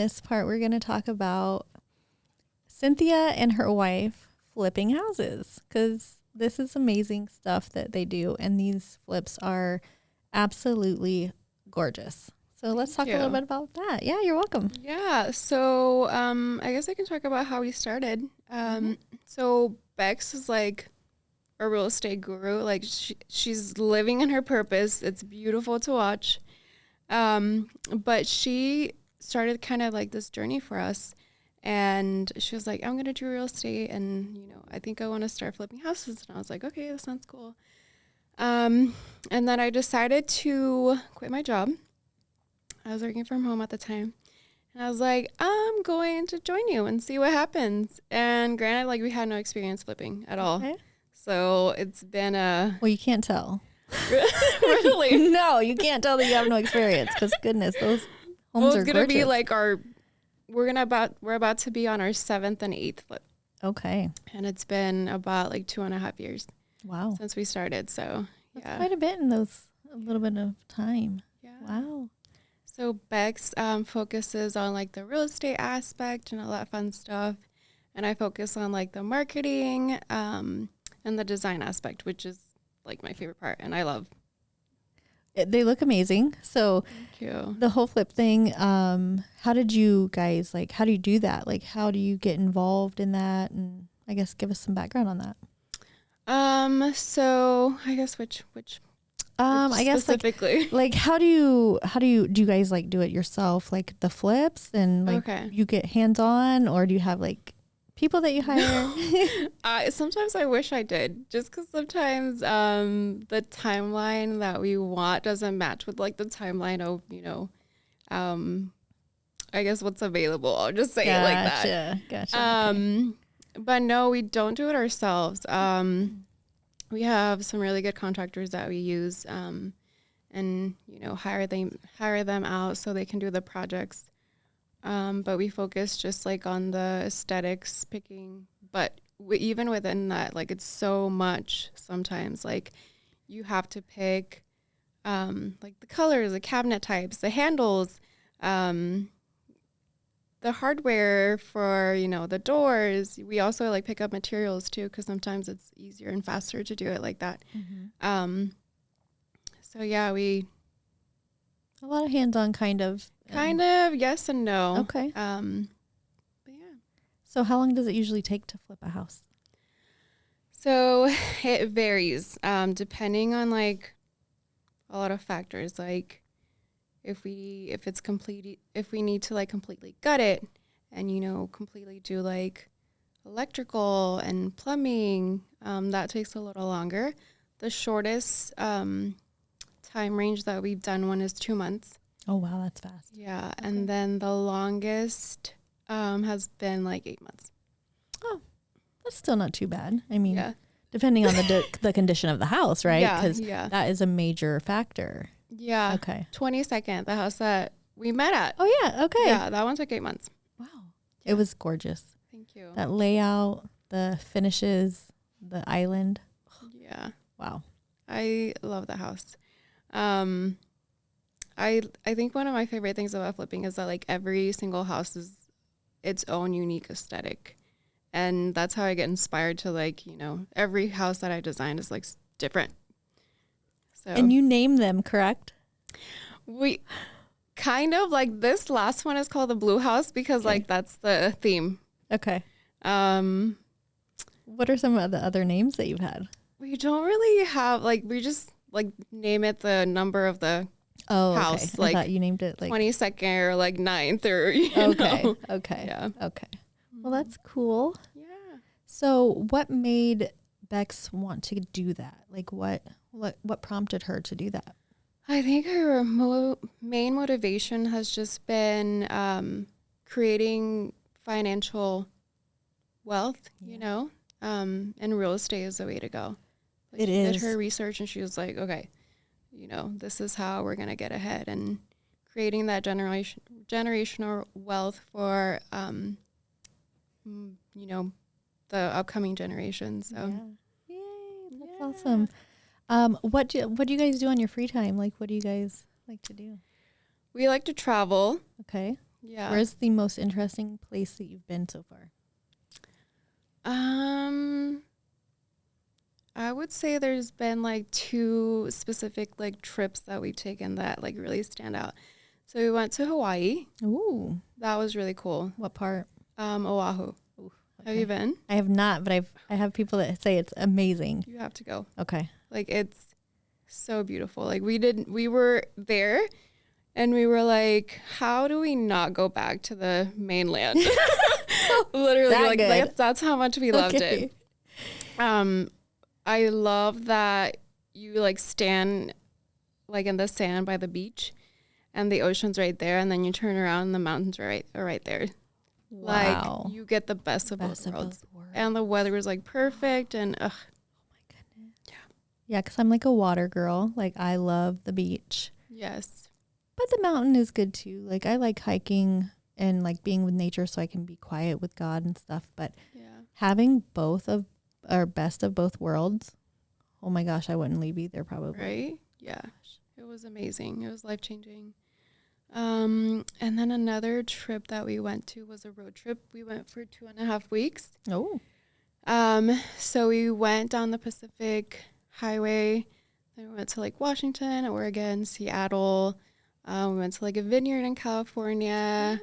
this part, we're going to talk about Cynthia and her wife flipping houses, because this is amazing stuff that they do. And these flips are absolutely gorgeous. So let's talk a little bit about that. Yeah, you're welcome. Yeah. So I guess I can talk about how we started. So Bex is like a real estate guru. Like she's living in her purpose. It's beautiful to watch. But she started kind of like this journey for us. And she was like, I'm going to do real estate. And, I think I want to start flipping houses. And I was like, okay, that sounds cool. And then I decided to quit my job. I was working from home at the time. And I was like, I'm going to join you and see what happens. And granted, like we had no experience flipping at all. Okay. So it's been Well, you can't tell. Really? No, you can't tell that you have no experience, because goodness, those homes are it's gonna gorgeous. be like we're about to be on our 7th and 8th flip. Okay. And it's been about like 2.5 years. Wow. Since we started. So That's quite a bit in a little bit of time. Yeah. Wow. So Bex focuses on like the real estate aspect and all that fun stuff. And I focus on like the marketing and the design aspect, which is like my favorite part. And I love. They look amazing. So Thank you. The whole flip thing, how did you guys, how do you do that? Like, how do you get involved in that? And I guess give us some background on that. So I guess which I guess specifically, how do you guys do it yourself? Like the flips and okay. You get hands on, or do you have people that you hire? Sometimes I wish I did, just because sometimes the timeline that we want doesn't match with the timeline of I guess what's available. I'll just say it like that. Gotcha. Okay. But no, we don't do it ourselves. We have some really good contractors that we use, and hire them out so they can do the projects. But we focus just on the aesthetics picking. But even within that, it's so much sometimes. You have to pick the colors, the cabinet types, the handles, the hardware for, the doors. We also pick up materials too, because sometimes it's easier and faster to do it like that. Mm-hmm. So yeah, a lot of hands-on kind of, yes and no. Okay. But yeah. So how long does it usually take to flip a house? So it varies, depending on a lot of factors, if we need to completely gut it and completely do electrical and plumbing, that takes a little longer. The shortest time range that we've done one is 2 months. Oh wow, that's fast. Yeah. Okay. And then the longest has been 8 months. Oh, that's still not too bad. I mean, yeah. Depending on the condition of the house, right? Yeah, because that is a major factor. Yeah. Okay. 22nd, the house that we met at. Oh yeah. Okay. Yeah, that one took 8 months. Wow. Yeah. It was gorgeous. Thank you. That layout, the finishes, the island. Yeah. Wow. I love the house. I think one of my favorite things about flipping is that every single house is its own unique aesthetic. And that's how I get inspired to every house that I design is different. So and you name them, correct? We kind of this last one is called the Blue House because that's the theme. Okay. What are some of the other names that you've had? We don't really have we just name it the number of the house. Okay. I thought you named it 22nd or 9th or okay. know. Okay. Yeah. Okay. Well, that's cool. Yeah. So what made Bex want to do that? What prompted her to do that? I think her main motivation has just been creating financial wealth, and real estate is the way to go. It she is. did her research and she was like, okay, this is how we're going to get ahead, and creating that generational wealth for, the upcoming generations. So. Yeah. Yay, that's awesome. What do you guys do on your free time? What do you guys like to do? We like to travel. Okay. Yeah. Where's the most interesting place that you've been so far? I would say there's been like 2 specific like trips that we've taken that like really stand out. So we went to Hawaii. Ooh, That was really cool. what part? Oahu. Ooh, Have you been? I have not, but I have people that say it's amazing. You have to go. Okay. Like it's so beautiful. Like we were there and we were like, how do we not go back to the mainland? Literally, That like good. that's how much we loved Okay. it. I love that you like stand like in the sand by the beach and the ocean's right there, and then you turn around and the mountains are right there. Wow. Like you get the best of both Best of worlds. both worlds. And the weather was like perfect and Oh my goodness. Yeah, because I'm like a water girl. Like I love the beach. yes. But the mountain is good too. Like I like hiking and like being with nature so I can be quiet with God and stuff. But Yeah. having both of our best of both worlds, oh my gosh, I wouldn't leave either probably. Right? Yeah. It was amazing. It was life-changing. And then another trip that we went to was a road trip. We went for 2.5 weeks. Oh. So we went down the Pacific Highway. Then we went to like Washington, Oregon, Seattle. We went to like a vineyard in California.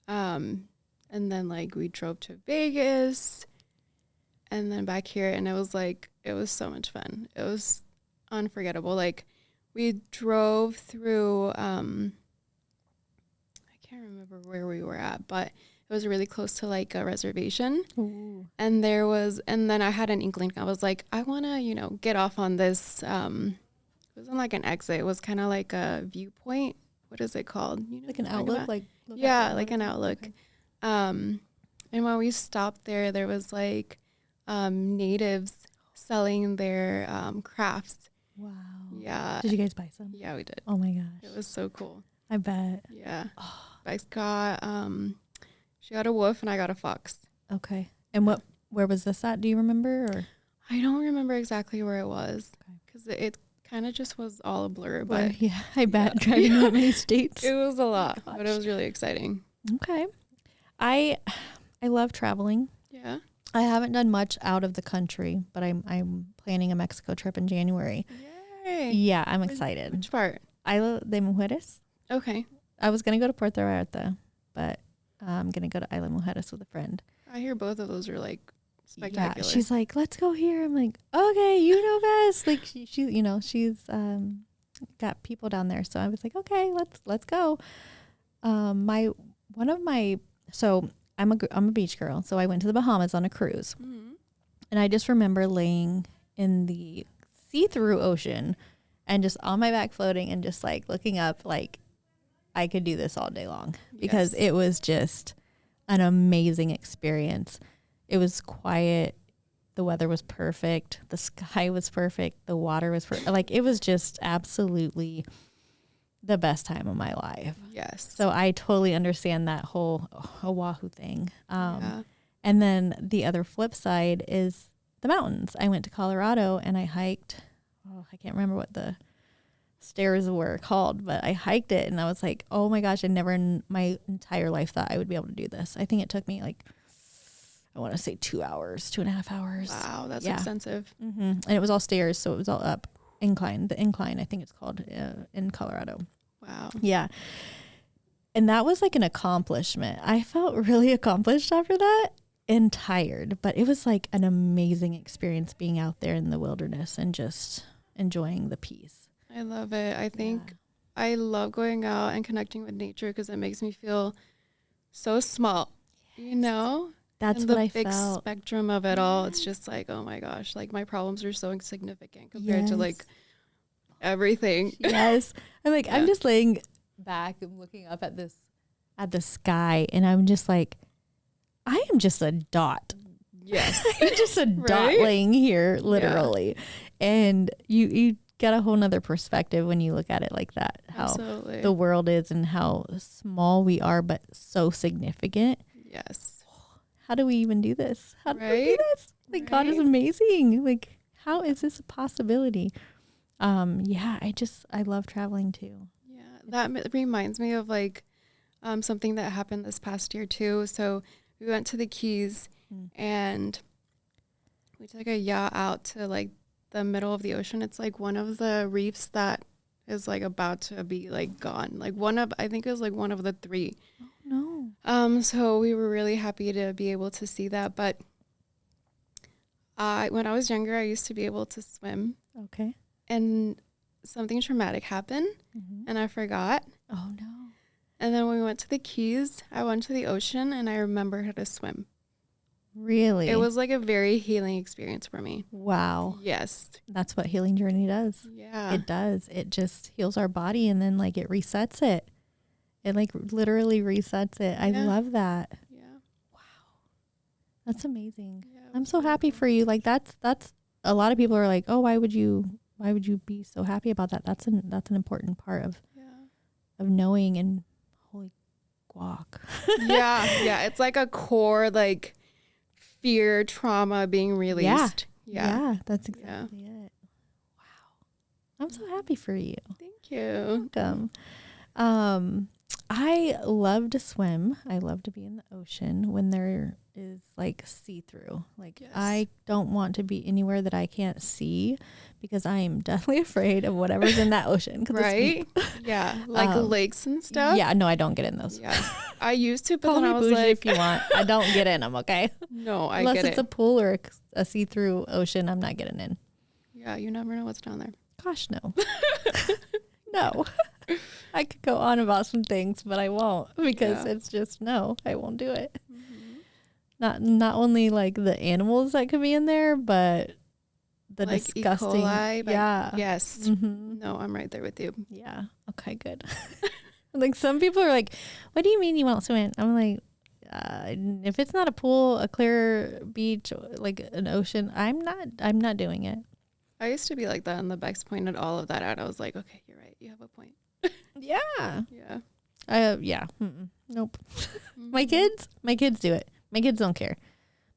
And then like we drove to Vegas and then back here, and it was so much fun. It was unforgettable. Like we drove through I can't remember where we were at, but it was really close to like a reservation. Ooh. And then I had an inkling. I was like, I want to, get off on this. It wasn't like an exit. It was kind of like a viewpoint. What is it called? Like an outlook? Like look out Yeah, the like an water? outlook. Okay. And when we stopped there was like natives selling their crafts. Wow. Yeah. Did you guys buy some? Yeah, we did. Oh my gosh. It was so cool. I bet. Yeah. Bex got she got a wolf and I got a fox. Okay. And where was this at? Do you remember? Or I don't remember exactly where it was Okay. because it kind of just was all a blur, Well, but yeah, I bet yeah. driving that many states. it was a lot, gosh. but it was really exciting. Okay. I love traveling. Yeah. I haven't done much out of the country, but I'm planning a Mexico trip in January. Yay. Yeah, I'm excited. Which part? Isla de Mujeres. Okay. I was going to go to Puerto Vallarta, but I'm going to go to Isla Mujeres with a friend. I hear both of those are like Yeah, spectacular. she's like, let's go here. I'm like, okay, you know best. Like she's got people down there. So I was like, okay, let's go. So I'm a beach girl. So I went to the Bahamas on a cruise. Mhm. And I just remember laying in the see-through ocean and just on my back floating and just like looking up like I could do this all day long because Yes. it was just an amazing experience. It was quiet. The weather was perfect. The sky was perfect. The water was perfect. Like it was just absolutely the best time of my life. Yes. So I totally understand that whole Oahu thing. Yeah. And then the other flip side is the mountains. I went to Colorado and I hiked. Oh, I can't remember what the stairs were called, but I hiked it and I was like, oh my gosh, I never in my entire life thought I would be able to do this. I think it took me like, I want to say 2 hours, 2.5 hours. Wow, that's Yeah. extensive. And it was all stairs. So it was all up incline, the incline, I think it's called in Colorado. Wow. Yeah. And that was like an accomplishment. I felt really accomplished after that and tired, but it was like an amazing experience being out there in the wilderness and just enjoying the peace. I love it. I think I love going out and connecting with nature because it makes me feel so small, you know? That's and what the I big felt. spectrum of it all. It's just like, oh my gosh, like my problems are so insignificant compared to like everything. Yes. I'm like, Yeah. I'm just laying back and looking up at the sky and I'm just like, I am just a dot. Yes. I'm just a dot Right? laying here, literally. And you get a whole nother perspective when you look at it like that, how Absolutely. the world is and how small we are, but so significant. Yes. How do we even do this? How do we do Right? this? Like God is Right? amazing. Like, how is this a possibility? I love traveling too. Yeah. That reminds me of like, something that happened this past year too. So we went to the Keys and we took a yacht out to like the middle of the ocean. It's like one of the reefs that is like about to be like gone. Like I think it was like one of the 3. Oh, no. So we were really happy to be able to see that. But when I was younger, I used to be able to swim. Okay. And something traumatic happened and I forgot. Oh, no. And then when we went to the Keys, I went to the ocean and I remembered how to swim. Really? It was like a very healing experience for me. Wow. Yes. That's what Healing Journey does. Yeah. It does. It just heals our body and then like it resets it. It like literally resets it. I love that. Yeah. Wow. That's amazing. Yeah, I'm so happy for you. Like that's a lot of people are like, "Oh, why would you be so happy about that?" That's an important part of knowing, and holy guac. Yeah. It's like a core like fear, trauma being released. Yeah, that's exactly it. Wow. I'm so happy for you. Thank you. Welcome. I love to swim. I love to be in the ocean when there is like see-through. Like I don't want to be anywhere that I can't see because I am deathly afraid of whatever's in that ocean. Right? Yeah. Like lakes and stuff. Yeah, no, I don't get in those. Yeah. I used to, but Call then me I was bougie like, if you want. I don't get in them, okay? No, I Unless get it's it. a pool or a see-through ocean, I'm not getting in. Yeah, you never know what's down there. Gosh, no. No. I could go on about some things, but I won't because it's just no, I won't do it. Not only like the animals that could be in there, but the like disgusting. E. coli, yes. No, I'm right there with you. Yeah. Okay, good. Like some people are like, "What do you mean you won't swim?" I'm like, if it's not a pool, a clear beach, like an ocean, I'm not doing it. I used to be like that, and the Bex pointed all of that out. I was like, okay, you're right. You have a point. Yeah. Yeah. Yeah. Nope. My kids do it. My kids don't care.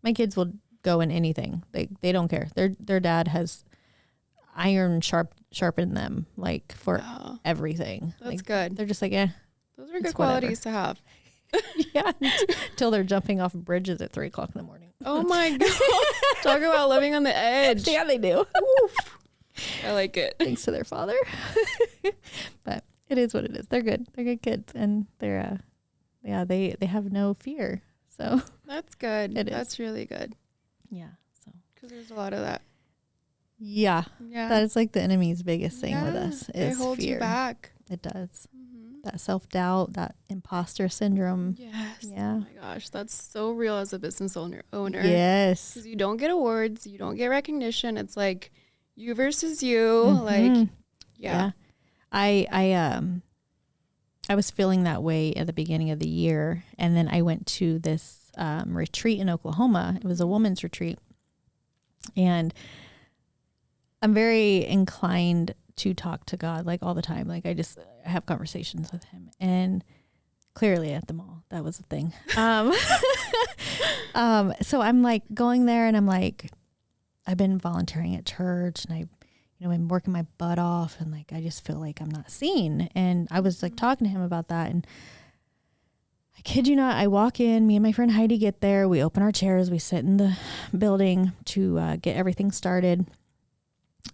My kids will go in anything. They don't care. Their dad has iron sharpened them like for everything. That's like, good. They're just like, yeah. Those are good qualities to have. Yeah. Until they're jumping off bridges at 3:00 in the morning. Oh my God. Talk about living on the edge. Yeah, they do. I like it. Thanks to their father. But it is what it is. They're good. They're good kids, and they're they have no fear. So that's good. That's really good. Yeah. So because there's a lot of that. Yeah. That is like the enemy's biggest thing with us is it holds fear. You back. It does. That self-doubt, that imposter syndrome. Yes. Yeah. Oh my gosh, that's so real as a business owner. Yes. Because you don't get awards, you don't get recognition. It's like you versus you. Like, yeah. I was feeling that way at the beginning of the year, and then I went to this retreat in Oklahoma. It was a women's retreat, and I'm very inclined to talk to God like all the time. Like I have conversations with him, and clearly at the mall, that was the thing. So I'm like going there, and I'm like, I've been volunteering at church, and I've been working my butt off, and like I just feel like I'm not seen. And I was like talking to him about that, and I kid you not, I walk in, me and my friend Heidi get there, we open our chairs, we sit in the building to get everything started,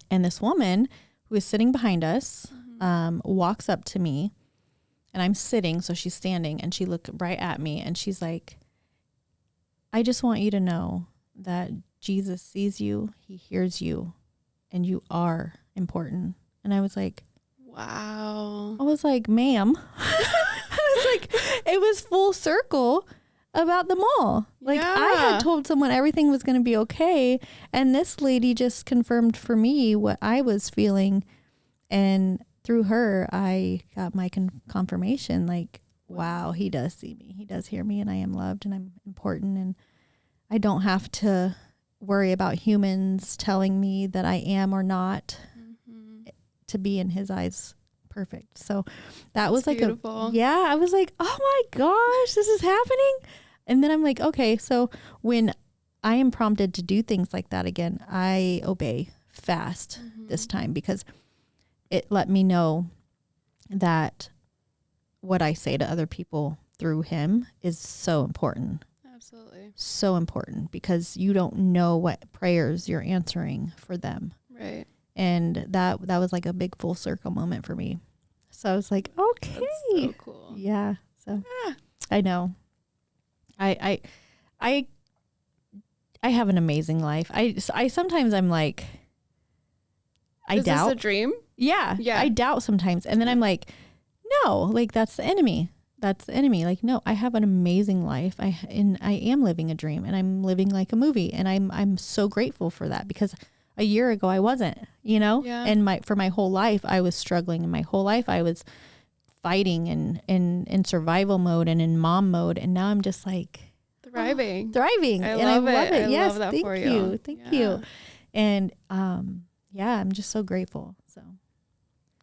and this woman who is sitting behind us walks up to me, and I'm sitting, so she's standing, and she looked right at me, and she's like, "I just want you to know that Jesus sees you, he hears you, and you are important." And I was like, wow. I was like, ma'am. I was like, it was full circle about the mall. Like I had told someone everything was going to be okay. And this lady just confirmed for me what I was feeling. And through her, I got my confirmation. Like, wow, he does see me. He does hear me, and I am loved, and I'm important. And I don't have to worry about humans telling me that I am or not to be in his eyes perfect. So that was like beautiful. I was like, oh my gosh, this is happening. And then I'm like, okay, so when I am prompted to do things like that again, I obey fast this time, because it let me know that what I say to other people through him is so important. Absolutely. So important, because you don't know what prayers you're answering for them. Right. And that was like a big full circle moment for me. So I was like, okay. That's so cool. Yeah. So I know. I have an amazing life. I sometimes I'm like, I Is doubt. this a dream? Yeah. I doubt sometimes. And then I'm like, no, like that's the enemy. That's the enemy. Like, no, I have an amazing life. I am living a dream, and I'm living like a movie. And I'm so grateful for that, because a year ago I wasn't, Yeah. and for my whole life I was struggling, and my whole life I was fighting and in survival mode and in mom mode. And now I'm just like thriving. Thriving. I and love I love it. I Yes. love that Thank for you. you. Thank you. And I'm just so grateful. So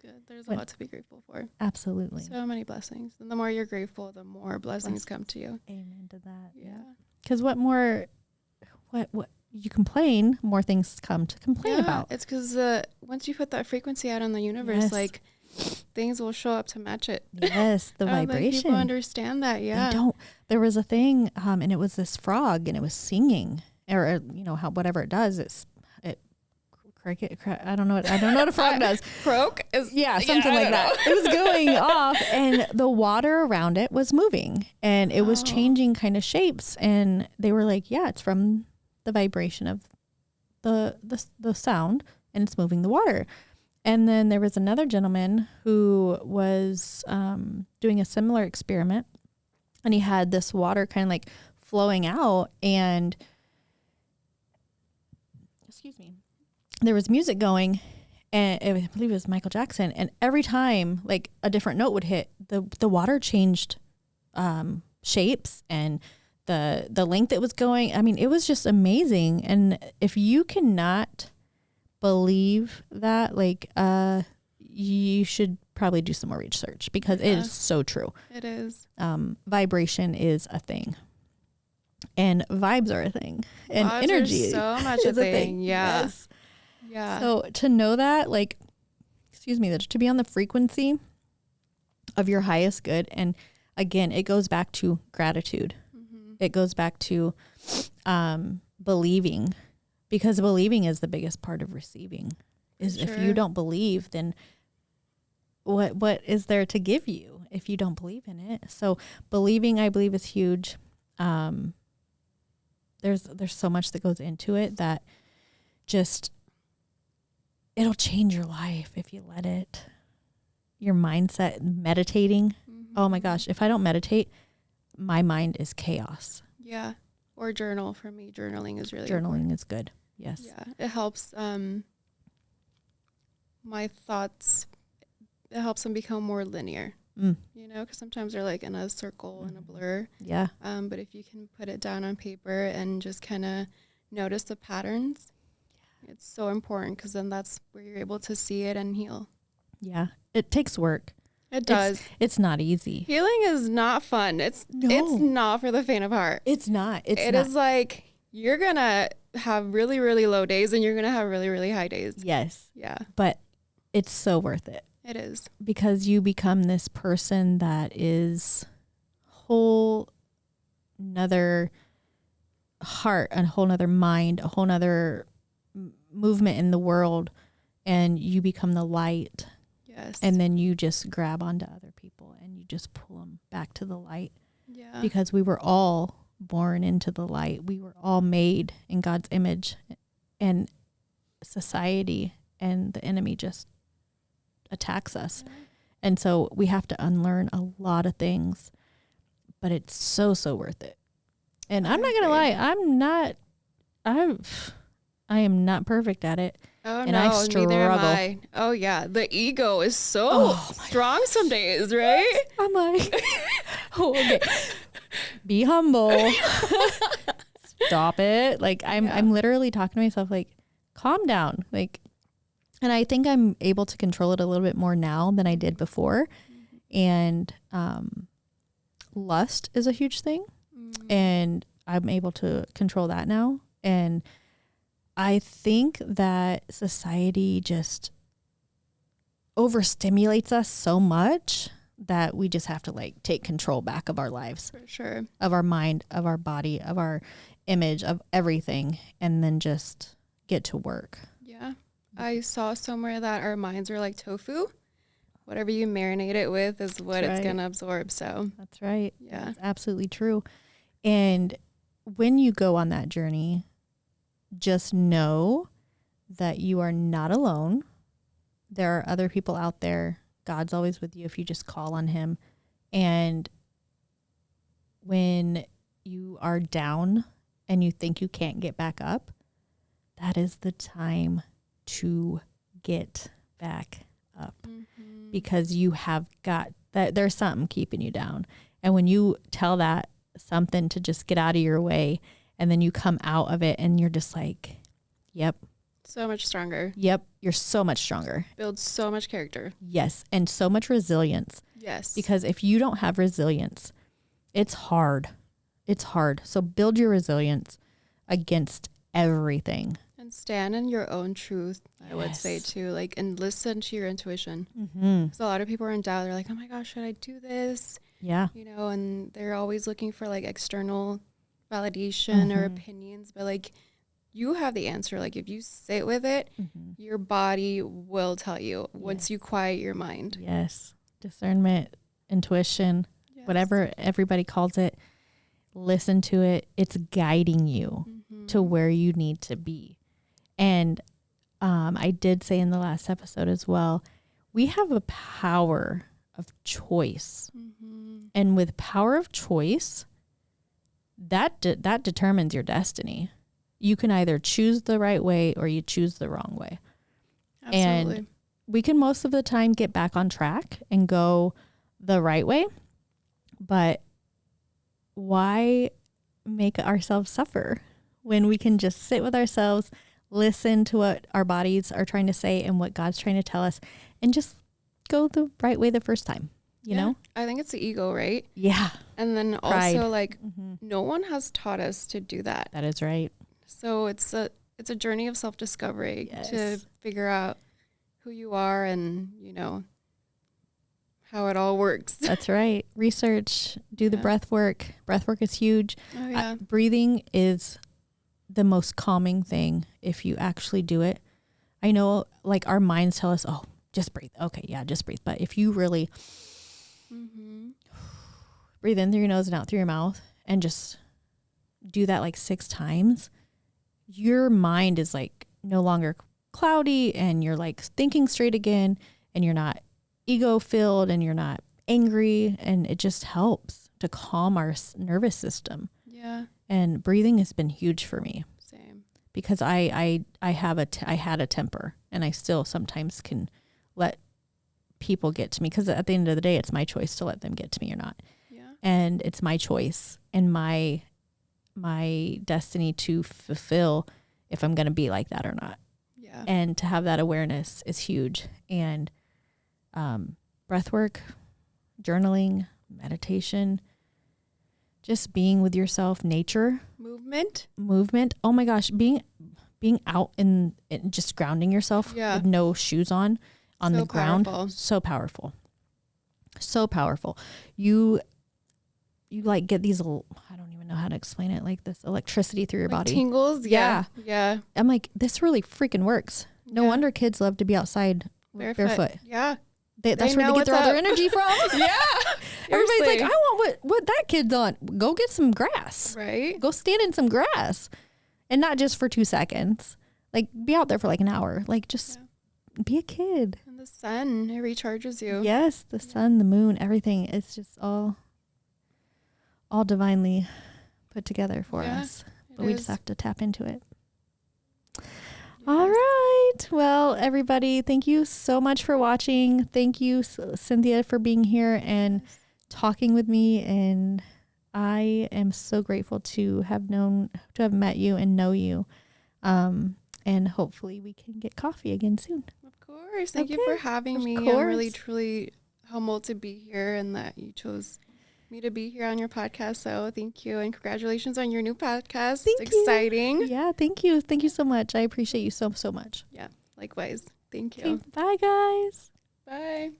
good. There's a lot to be grateful for. Absolutely. So many blessings. And the more you're grateful, the more blessings come to you. Amen to that. Yeah. Because what you complain, more things come to complain about. It's because once you put that frequency out in the universe, Yes. like things will show up to match it. Yes, the I don't think vibration. people understand that. Yeah. They don't. There was a thing, and it was this frog, and it was singing, or how whatever it does. It cricket. I don't know. I don't know what a frog does. Croak is Something like that. It was going off, and the water around it was moving, and it was changing kind of shapes. And they were like, "Yeah, it's from the vibration of the sound, and it's moving the water." And then there was another gentleman who was doing a similar experiment, and he had this water kind of like flowing out, and excuse me, there was music going, and I believe it was Michael Jackson. And every time like a different note would hit, the water changed shapes and the length it was going. I mean, it was just amazing. And if you cannot believe that, like, you should probably do some more research, because it is so true. It is. Vibration is a thing, and vibes are a thing, and Vibes energy are so much is a thing. Yeah. Yes. Yeah. So to know that, like, to be on the frequency of your highest good. And again, it goes back to gratitude. Mm-hmm. It goes back to believing, because believing is the biggest part of receiving. If you don't believe, then what is there to give you if you don't believe in it? So believing, I believe, is huge. There's so much that goes into it that just, it'll change your life if you let it. Your mindset, meditating. Mm-hmm. Oh my gosh, if I don't meditate, my mind is chaos. Yeah. Or journal. For me, journaling is really important. Is good. Yes. Yeah. It helps my thoughts, it helps them become more linear. Because sometimes they're like in a circle and a blur. Yeah. But if you can put it down on paper and just kind of notice the patterns, it's so important, because then that's where you're able to see it and heal. Yeah. It takes work. It does. It's not easy. Healing is not fun. It's not for the faint of heart. It's not. It is like, you're going to have really, really low days, and you're going to have really, really high days. Yes. Yeah. But it's so worth it. It is. Because you become this person that is whole nother heart, a whole nother mind, a whole nother movement in the world, and you become the light. Yes. And then you just grab onto other people and you just pull them back to the light. Yeah. Because we were all born into the light. We were all made in God's image, and society and the enemy just attacks us. Yeah. And so we have to unlearn a lot of things, but it's so worth it. And I'm not going to lie, I am not perfect at it. Oh, and no, I struggle. Neither am I. Oh, yeah. The ego is so strong some days, right? I'm like, okay, be humble. Stop it. Like, I'm literally talking to myself, like, calm down. Like, and I think I'm able to control it a little bit more now than I did before. And lust is a huge thing. And I'm able to control that now. And I think that society just overstimulates us so much that we just have to like take control back of our lives, For sure. of our mind, of our body, of our image, of everything, and then just get to work. Yeah. I saw somewhere that our minds are like tofu. Whatever you marinate it with is what it's going to absorb. So that's right. Yeah. That's absolutely true. And when you go on that journey, just know that you are not alone. There are other people out there. God's always with you if you just call on him. And when you are down and you think you can't get back up, that is the time to get back up, because you have got that. There's something keeping you down. And when you tell that something to just get out of your way, and then you come out of it and you're just like, yep. So much stronger. Yep. You're so much stronger. Builds so much character. Yes. And so much resilience. Yes. Because if you don't have resilience, it's hard. It's hard. So build your resilience against everything. And stand in your own truth, I would say too, like, and listen to your intuition. So a lot of people are in doubt. They're like, oh my gosh, should I do this? Yeah. You know, and they're always looking for like external validation or opinions, but like you have the answer. Like if you sit with it, your body will tell you once you quiet your mind. Yes. Discernment, intuition, whatever everybody calls it, listen to it. It's guiding you to where you need to be. And I did say in the last episode as well, we have a power of choice. And with power of choice, that determines your destiny. You can either choose the right way or you choose the wrong way. Absolutely. And we can most of the time get back on track and go the right way. But why make ourselves suffer when we can just sit with ourselves, listen to what our bodies are trying to say and what God's trying to tell us, and just go the right way the first time, you know? I think it's the ego, right? Yeah. And then Pride. also like no one has taught us to do that. That is right. So it's a journey of self-discovery to figure out who you are and, you know, how it all works. That's right. Research, do the breath work. Breath work is huge. Oh, yeah. Breathing is the most calming thing if you actually do it. I know like our minds tell us, oh, just breathe. Okay, yeah, just breathe. But if you really breathe in through your nose and out through your mouth and just do that like 6 times, your mind is like no longer cloudy and you're like thinking straight again and you're not ego filled and you're not angry, and it just helps to calm our nervous system. Yeah. And breathing has been huge for me. Same. Because I had a temper, and I still sometimes can let people get to me, because at the end of the day, it's my choice to let them get to me or not. Yeah. And it's my choice and my destiny to fulfill if I'm going to be like that or not. Yeah. And to have that awareness is huge. And breath work, journaling, meditation, just being with yourself, nature, movement. Oh my gosh, being out and just grounding yourself with no shoes on so the ground. Powerful. So powerful. So powerful. You like get these, I don't even know how to explain it, like this electricity through your body. Tingles. Yeah. Yeah. I'm like, this really freaking works. No wonder kids love to be outside barefoot. Yeah. That's where they get all their energy from. Yeah. Everybody's like, I want what that kid's on. Go get some grass. Right. Go stand in some grass. And not just for 2 seconds. Like, be out there for like an hour. Like, just be a kid. And the sun, it recharges you. Yes, the sun, the moon, everything. It's just all divinely put together for us. But we just have to tap into it. All right. Well, everybody, thank you so much for watching. Thank you, Cynthia, for being here and talking with me. And I am so grateful to have met you and know you. And hopefully we can get coffee again soon. Of course. Thank you for having me. I'm really, truly humbled to be here and that you chose me to be here on your podcast. So thank you. And congratulations on your new podcast. It's exciting. Yeah, thank you. Thank you so much. I appreciate you so much. Yeah, likewise. Thank you. Okay, bye, guys. Bye.